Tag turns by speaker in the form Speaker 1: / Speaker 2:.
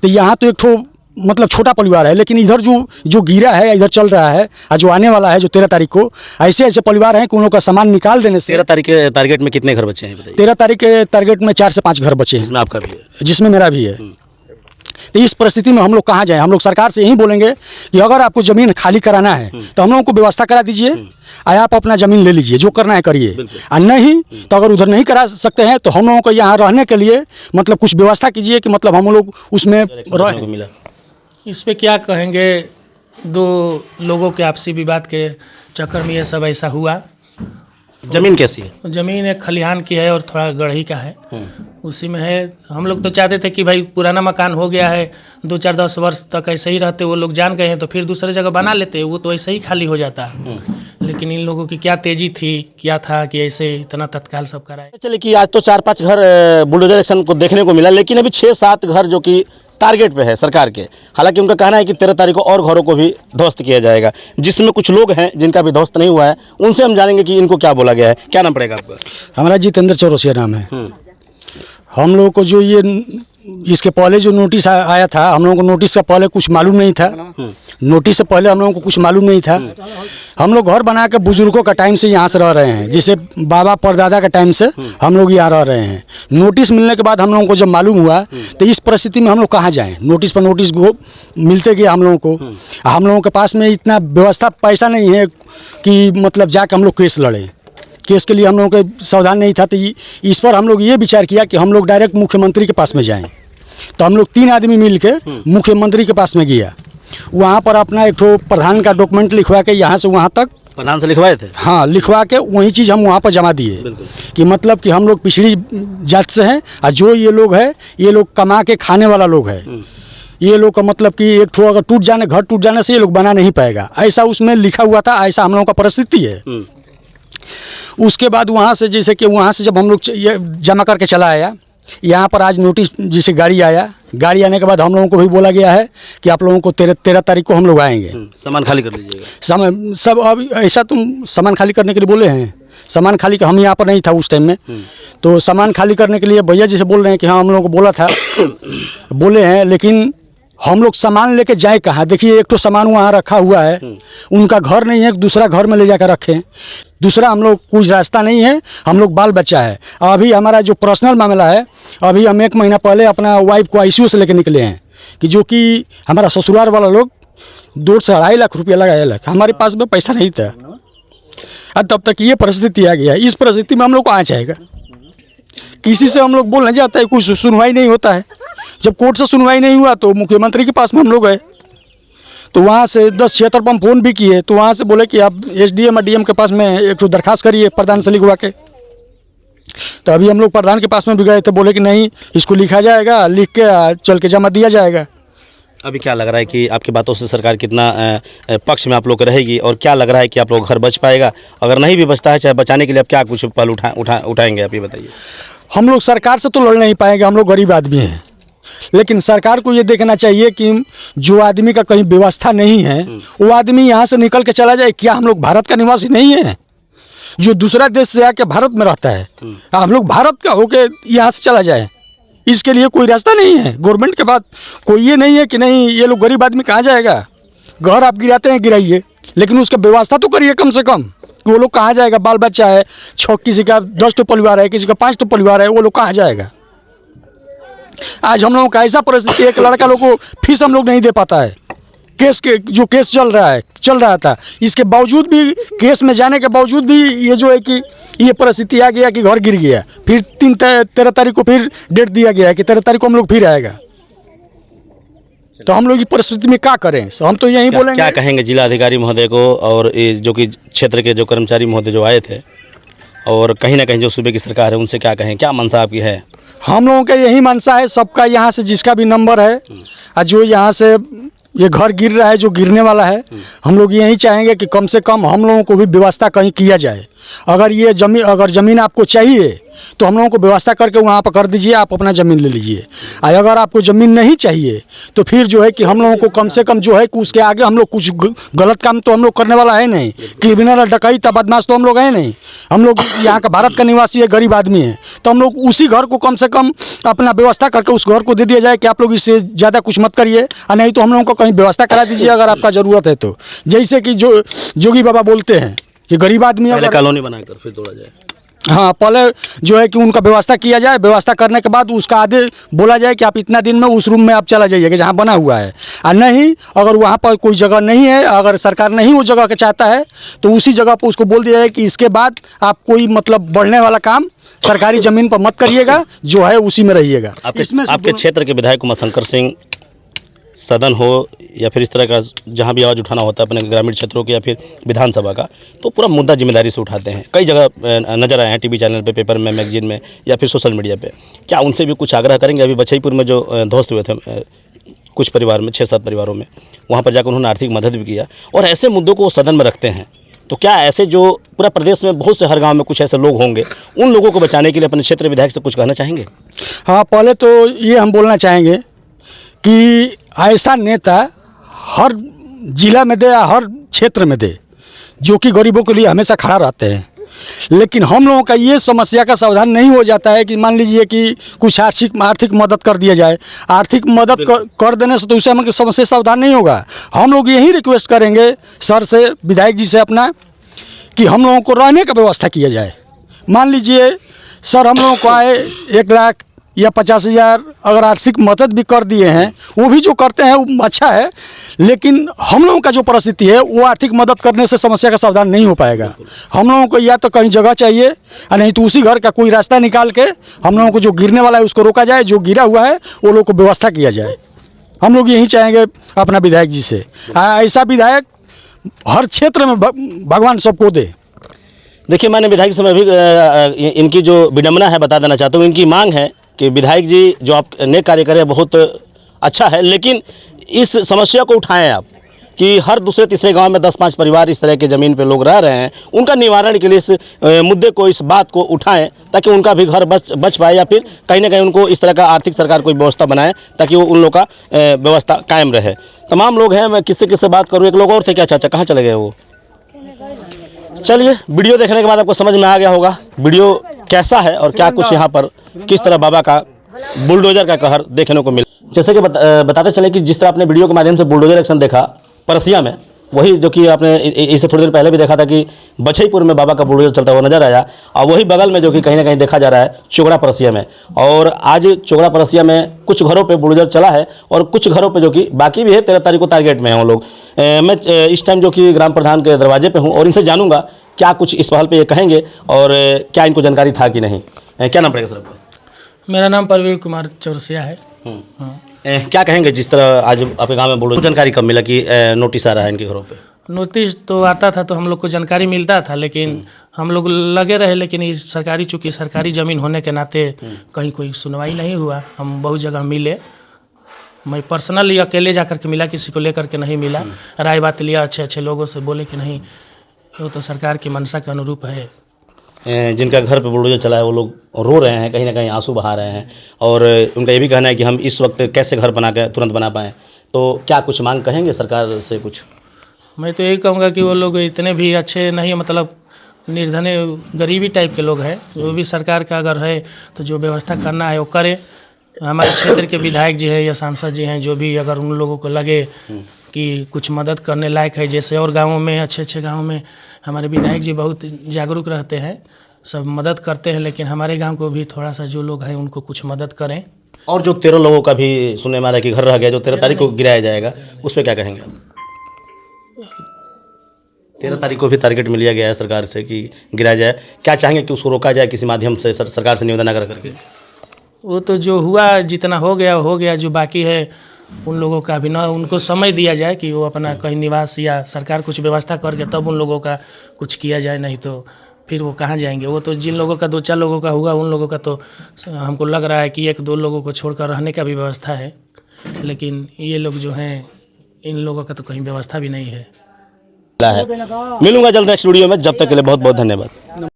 Speaker 1: तो यहाँ तो एक ठो मतलब छोटा परिवार है, लेकिन इधर जो गिरा है, इधर चल रहा है और जो आने वाला है जो 13 तारीख को, ऐसे ऐसे परिवार हैं कि उन लोगों का सामान निकाल देने से।
Speaker 2: 13 तारीख के टारगेट में कितने घर बचे हैं बताइए?
Speaker 1: 13 तारीख के टारगेट में 4 से 5 घर बचे हैं,
Speaker 2: जिसमें आपका भी है,
Speaker 1: जिसमें मेरा भी है। तो इस परिस्थिति में हम लोग कहाँ जाएं? हम लोग सरकार से यही बोलेंगे कि अगर आपको ज़मीन खाली कराना है तो हम लोगों को व्यवस्था करा दीजिए, आप अपना ज़मीन ले लीजिए, जो करना है करिए, और नहीं तो अगर उधर नहीं करा सकते हैं तो हम लोगों को यहाँ रहने के लिए मतलब कुछ व्यवस्था कीजिए कि मतलब हम लोग उसमें रह।
Speaker 3: इस पे क्या कहेंगे, दो लोगों के आपसी विवाद के चक्कर में ये सब ऐसा हुआ।
Speaker 2: जमीन कैसी है?
Speaker 3: ज़मीन एक खलिहान की है और थोड़ा गढ़ी का है, उसी में है। हम लोग तो चाहते थे कि भाई पुराना मकान हो गया है, 2-4-10 वर्ष तक ऐसे ही रहते, वो लोग जान गए हैं तो फिर दूसरे जगह बना लेते, वो तो ऐसे ही खाली हो जाता। लेकिन इन लोगों की क्या तेज़ी थी, क्या था कि ऐसे इतना तत्काल सब कराए।
Speaker 2: चलिए कि आज तो 4-5 घर बुलडोजर एक्शन को देखने को मिला, लेकिन अभी 6-7 घर जो कि टारगेट पे है सरकार के। हालांकि उनका कहना है कि 13 तारीख को और घरों को भी ध्वस्त किया जाएगा, जिसमें कुछ लोग हैं जिनका भी ध्वस्त नहीं हुआ है। उनसे हम जानेंगे कि इनको क्या बोला गया है। क्या नाम पड़ेगा आपका?
Speaker 1: हमारा जितेंद्र चौरसिया नाम है। हम लोगों को जो ये इसके पहले जो नोटिस आया था, हम लोगों को नोटिस से पहले कुछ मालूम नहीं था। नोटिस से पहले हम लोगों को कुछ मालूम नहीं था। हम लोग घर बना के बुजुर्गों का टाइम से यहाँ से रह रहे हैं, जिसे बाबा परदादा का टाइम से हम लोग यहाँ रह रहे हैं। नोटिस मिलने के बाद हम लोगों को जब मालूम हुआ तो इस परिस्थिति में हम लोग कहाँ जाएँ? नोटिस पर नोटिस मिलते गए हम लोगों को। हम लोगों के पास में इतना व्यवस्था पैसा नहीं है कि मतलब जाके हम लोग केस लड़ें। केस के लिए हम लोगों को सावधान नहीं था, तो इस पर हम लोग ये विचार किया कि हम लोग डायरेक्ट मुख्यमंत्री के पास में जाएं। तो हम लोग 3 आदमी मिल के मुख्यमंत्री के पास में गया। वहाँ पर अपना एक ठो प्रधान का डॉक्यूमेंट लिखवा के यहाँ से वहाँ तक
Speaker 2: प्रधान से लिखवाए थे।
Speaker 1: हाँ, लिखवा के वही चीज़ हम वहाँ पर जमा दिए कि मतलब कि हम लोग पिछड़ी जात से हैं और जो ये लोग है, ये लोग कमा के खाने वाला लोग है। ये लोग का मतलब कि एक ठो अगर घर टूट जाने से ये लोग बना नहीं पाएगा, ऐसा उसमें लिखा हुआ था। ऐसा हम लोगों का परिस्थिति है। उसके बाद वहाँ से जैसे कि वहाँ से जब हम लोग ये जमा करके चला आया, यहाँ पर आज नोटिस जैसे गाड़ी आया, गाड़ी आने के बाद हम लोगों को भी बोला गया है कि आप लोगों को 13 तारीख को हम लोग आएंगे,
Speaker 2: सामान खाली कर लीजिएगा।
Speaker 1: सब अब ऐसा तुम सामान खाली करने के लिए बोले हैं। सामान खाली का हम यहाँ पर नहीं था उस टाइम में, तो सामान खाली करने के लिए भैया जैसे बोल रहे हैं कि हाँ हम लोगों को बोला था बोले हैं, लेकिन हम लोग सामान लेके जाए कहाँ? देखिए एक तो सामान वहाँ रखा हुआ है, उनका घर नहीं है, दूसरा घर में ले जाकर रखें। दूसरा हम लोग कुछ रास्ता नहीं है, हम लोग बाल बच्चा है। अभी हमारा जो पर्सनल मामला है, अभी हम 1 महीना पहले अपना वाइफ को ICU से लेके निकले हैं कि जो कि हमारा ससुराल वाला लोग 2 से 2.5 लाख रुपया लगाए। हमारे पास में पैसा नहीं था और तब तक ये परिस्थिति आ गया। इस परिस्थिति में हम लोग कहाँ जाएगा? किसी से हम लोग बोलने जाता है, कुछ सुनवाई नहीं होता है। जब कोर्ट से सुनवाई नहीं हुआ तो मुख्यमंत्री के पास में हम लोग गए, तो वहाँ से 10-76 पर हम फ़ोन भी किए, तो वहाँ से बोले कि आप SDM और DM के पास में एक तो दरखास्त करिए प्रधान से लिखवा के। तो अभी हम लोग प्रधान के पास में भी गए थे, बोले कि नहीं इसको लिखा जाएगा, लिख के चल के जमा दिया जाएगा।
Speaker 2: अभी क्या लग रहा है कि आपकी बातों से सरकार कितना पक्ष में आप लोग रहेगी, और क्या लग रहा है कि आप लोग घर बच पाएगा? अगर नहीं भी बचता है, चाहे बचाने के लिए आप क्या कुछ पहल उठाएंगे आप ये बताइए।
Speaker 1: हम लोग सरकार से तो लड़ नहीं पाएंगे, हम लोग गरीब आदमी हैं, लेकिन सरकार को ये देखना चाहिए कि जो आदमी का कहीं व्यवस्था नहीं है वो आदमी यहाँ से निकल के चला जाए। क्या हम लोग भारत का निवासी नहीं है जो दूसरा देश से आके भारत में रहता है? हम लोग भारत का होके यहाँ से चला जाए, इसके लिए कोई रास्ता नहीं है। गवर्नमेंट के बाद कोई ये नहीं है कि नहीं ये लोग गरीब आदमी कहाँ जाएगा? घर आप गिराते हैं गिराइए, लेकिन उसका व्यवस्था तो करिए कम से कम। वो लोग कहाँ जाएगा? बाल बच्चा है, किसी का 10 परिवार है, किसी का 5 परिवार है, वो लोग कहाँ जाएगा? आज हम लोगों का ऐसा परिस्थिति, एक लड़का लोग को फीस हम लोग नहीं दे पाता है। केस चल रहा था, इसके बावजूद भी, केस में जाने के बावजूद भी ये जो है कि ये परिस्थिति आ गया कि घर गिर गया। फिर 13 तारीख को फिर डेट दिया गया है कि 13 तारीख को हम लोग फिर आएगा। तो हम लोग इस परिस्थिति में क्या करें? हम तो यही बोलेंगे।
Speaker 2: क्या कहेंगे जिलाधिकारी महोदय को और जो कि क्षेत्र के जो कर्मचारी महोदय जो आए थे, और कहीं ना कहीं जो सूबे की सरकार है, उनसे क्या कहें? क्या मंशा आपकी है? हम
Speaker 1: लोगों का यही मंशा है, सबका यहाँ से जिसका भी नंबर है और जो यहाँ से ये घर गिर रहा है, जो गिरने वाला है, हम लोग यही चाहेंगे कि कम से कम हम लोगों को भी व्यवस्था कहीं किया जाए। अगर ये अगर ज़मीन आपको चाहिए तो हम लोगों को व्यवस्था करके वहाँ पर कर दीजिए, आप अपना ज़मीन ले लीजिए। और अगर आपको ज़मीन नहीं चाहिए तो फिर जो है कि हम लोगों को कम से कम जो है कि उसके आगे हम लोग कुछ गलत काम तो हम लोग करने वाला है नहीं, क्रिमिनल डकैत बदमाश तो हम लोग हैं नहीं। हम लोग यहाँ का भारत का निवासी है, गरीब आदमी है, तो हम लोग उसी घर को कम से कम अपना व्यवस्था करके उस घर को दे दिया जाए कि आप लोग इससे ज़्यादा कुछ मत करिए, और नहीं तो हम लोगों को कहीं व्यवस्था करा दीजिए अगर आपका ज़रूरत है तो। जैसे कि जो जोगी बाबा बोलते हैं कि गरीब आदमी
Speaker 2: पहले कॉलोनी बनाकर फिर तोड़ा जाए।
Speaker 1: हाँ, पहले जो है कि उनका व्यवस्था किया जाए, व्यवस्था करने के बाद उसका आधे बोला जाए कि आप इतना दिन में उस रूम में आप चला जाइएगा जहाँ बना हुआ है। और नहीं, अगर वहाँ पर कोई जगह नहीं है, अगर सरकार नहीं वो जगह के चाहता है तो उसी जगह पर उसको बोल दिया जाए कि इसके बाद आप कोई मतलब बढ़ने वाला काम सरकारी ज़मीन पर मत करिएगा, जो है उसी में रहिएगा।
Speaker 2: आपके क्षेत्र के विधायक उमाशंकर सिंह सदन हो या फिर इस तरह का जहाँ भी आवाज़ उठाना होता है अपने ग्रामीण क्षेत्रों के या फिर विधानसभा का, तो पूरा मुद्दा जिम्मेदारी से उठाते हैं। कई जगह नजर आए हैं, टीवी चैनल पे, पेपर में, मैगजीन में या फिर सोशल मीडिया पे। क्या उनसे भी कुछ आग्रह करेंगे? अभी बछईपुर में जो ध्वस्त हुए थे कुछ परिवार में, 6-7 परिवारों में, वहाँ पर जाकर उन्होंने आर्थिक मदद भी किया, और ऐसे मुद्दों को वो सदन में रखते हैं। तो क्या ऐसे जो पूरा प्रदेश में बहुत से हर गाँव में कुछ ऐसे लोग होंगे, उन लोगों को बचाने के लिए अपने क्षेत्र विधायक से कुछ कहना चाहेंगे?
Speaker 1: हाँ, पहले तो ये हम बोलना चाहेंगे कि ऐसा नेता हर जिला में दे या हर क्षेत्र में दे जो कि गरीबों के लिए हमेशा खड़ा रहते हैं। लेकिन हम लोगों का ये समस्या का समाधान नहीं हो जाता है कि मान लीजिए कि कुछ आर्थिक मदद कर दिया जाए। आर्थिक मदद कर देने से तो उससे हमें समस्या समाधान नहीं होगा। हम लोग यही रिक्वेस्ट करेंगे सर से, विधायक जी से अपना, कि हम लोगों को रहने का व्यवस्था किया जाए। मान लीजिए सर, हम लोगों को आए 1 लाख या 50,000 अगर आर्थिक मदद भी कर दिए हैं, वो भी जो करते हैं वो अच्छा है, लेकिन हम लोगों का जो परिस्थिति है वो आर्थिक मदद करने से समस्या का समाधान नहीं हो पाएगा। हम लोगों को या तो कहीं जगह चाहिए, और नहीं तो उसी घर का कोई रास्ता निकाल के हम लोगों को जो गिरने वाला है उसको रोका जाए, जो गिरा हुआ है वो लोग को व्यवस्था किया जाए। हम लोग यही चाहेंगे अपना विधायक जी से। ऐसा विधायक हर क्षेत्र में भगवान सबको दे।
Speaker 2: देखिए, मैंने विधायक समय भी इनकी जो विडम्बना है बता देना चाहता हूँ। इनकी मांग है कि विधायक जी जो आप नेक कार्य करें बहुत अच्छा है, लेकिन इस समस्या को उठाएं आप कि हर दूसरे तीसरे गांव में 10-5 परिवार इस तरह के ज़मीन पे लोग रह रहे हैं, उनका निवारण के लिए इस मुद्दे को, इस बात को उठाएं ताकि उनका भी घर बच पाए, या फिर कहीं ना कहीं उनको इस तरह का आर्थिक सरकार कोई व्यवस्था बनाए ताकि वो उन लोग का व्यवस्था कायम रहे। तमाम लोग हैं, मैं किससे बात करूँ। एक लोग और थे क्या? चाचा कहाँ चले गए वो? चलिए, वीडियो देखने के बाद आपको समझ में आ गया होगा वीडियो कैसा है और क्या कुछ यहाँ पर किस तरह बाबा का बुलडोजर का कहर देखने को मिला। जैसे कि बताते चले कि जिस तरह आपने वीडियो के माध्यम से बुलडोजर एक्शन देखा परसिया में, वही जो कि आपने इससे थोड़ी देर पहले भी देखा था कि बछईपुर में बाबा का बुलडोजर चलता हुआ नजर आया, और वही बगल में जो कि कहीं ना कहीं देखा जा रहा है चोगड़ा परसिया में। और आज चोगड़ा परसिया में कुछ घरों पे बुलडोजर चला है और कुछ घरों पे जो कि बाकी भी है, 13 तारीख को टारगेट में हैं वो लोग। मैं इस टाइम जो कि ग्राम प्रधान के दरवाजे पे हूँ और इनसे जानूंगा क्या कुछ इस पहल पे ये कहेंगे और क्या इनको जानकारी था कि नहीं। क्या नाम पड़ेगा सर आपका?
Speaker 3: मेरा नाम प्रवीण कुमार चौरसिया है। हाँ।
Speaker 2: क्या कहेंगे जिस तरह आज आपके गाँव में बुलडोजर, जानकारी कब मिला कि नोटिस आ रहा है इनके घरों पे?
Speaker 3: नोटिस तो आता था तो हम लोग को जानकारी मिलता था, लेकिन हम लोग लगे रहे, लेकिन इस सरकारी, चूँकि सरकारी ज़मीन होने के नाते कहीं कोई सुनवाई नहीं हुआ। हम बहुत जगह मिले, मैं पर्सनली अकेले जा कर के मिला, किसी को लेकर के नहीं मिला। राय बात लिया, अच्छे लोगों से बोले कि नहीं, वो तो सरकार की मंशा के अनुरूप है।
Speaker 2: जिनका घर पे बुलडोजर चला है वो लोग रो रहे हैं, कहीं ना कहीं आंसू बहा रहे हैं, और उनका ये भी कहना है कि हम इस वक्त कैसे घर बना के तुरंत बना पाएँ। तो क्या कुछ मांग कहेंगे सरकार से कुछ?
Speaker 3: मैं तो यही कहूँगा कि वो लोग इतने भी अच्छे नहीं, मतलब निर्धने गरीबी टाइप के लोग हैं। वो भी सरकार का अगर है तो जो व्यवस्था करना है वो करे। हमारे क्षेत्र के विधायक जी हैं या सांसद जी हैं, जो भी अगर उन लोगों को लगे कि कुछ मदद करने लायक है, जैसे और गाँवों में, अच्छे गाँव में हमारे विधायक जी बहुत जागरूक रहते हैं, सब मदद करते हैं, लेकिन हमारे गांव को भी थोड़ा सा जो लोग हैं उनको कुछ मदद करें।
Speaker 2: और जो 13 लोगों का भी सुनने में आ रहा है कि घर रह गया, जो 13 तारीख को गिराया जाएगा, उस पर क्या कहेंगे? 13 तारीख को भी टारगेट मिल गया है सरकार से कि गिराया जाए। क्या चाहेंगे कि उसको रोका जाए किसी माध्यम से, सरकार से निवेदन कर करके?
Speaker 3: वो तो जो हुआ, जितना हो गया, जो बाकी है उन लोगों का भी ना, उनको समय दिया जाए कि वो अपना कहीं निवास या सरकार कुछ व्यवस्था करके तब उन लोगों का कुछ किया जाए, नहीं तो फिर वो कहाँ जाएंगे। वो तो जिन लोगों का 2-4 लोगों का हुआ, उन लोगों का तो हमको लग रहा है कि 1-2 लोगों को छोड़कर रहने का भी व्यवस्था है, लेकिन ये लोग जो हैं, इन लोगों का तो कहीं व्यवस्था भी नहीं है।
Speaker 2: है। मिलूंगा जल्द नेक्स्ट वीडियो में, जब तक के लिए बहुत बहुत धन्यवाद।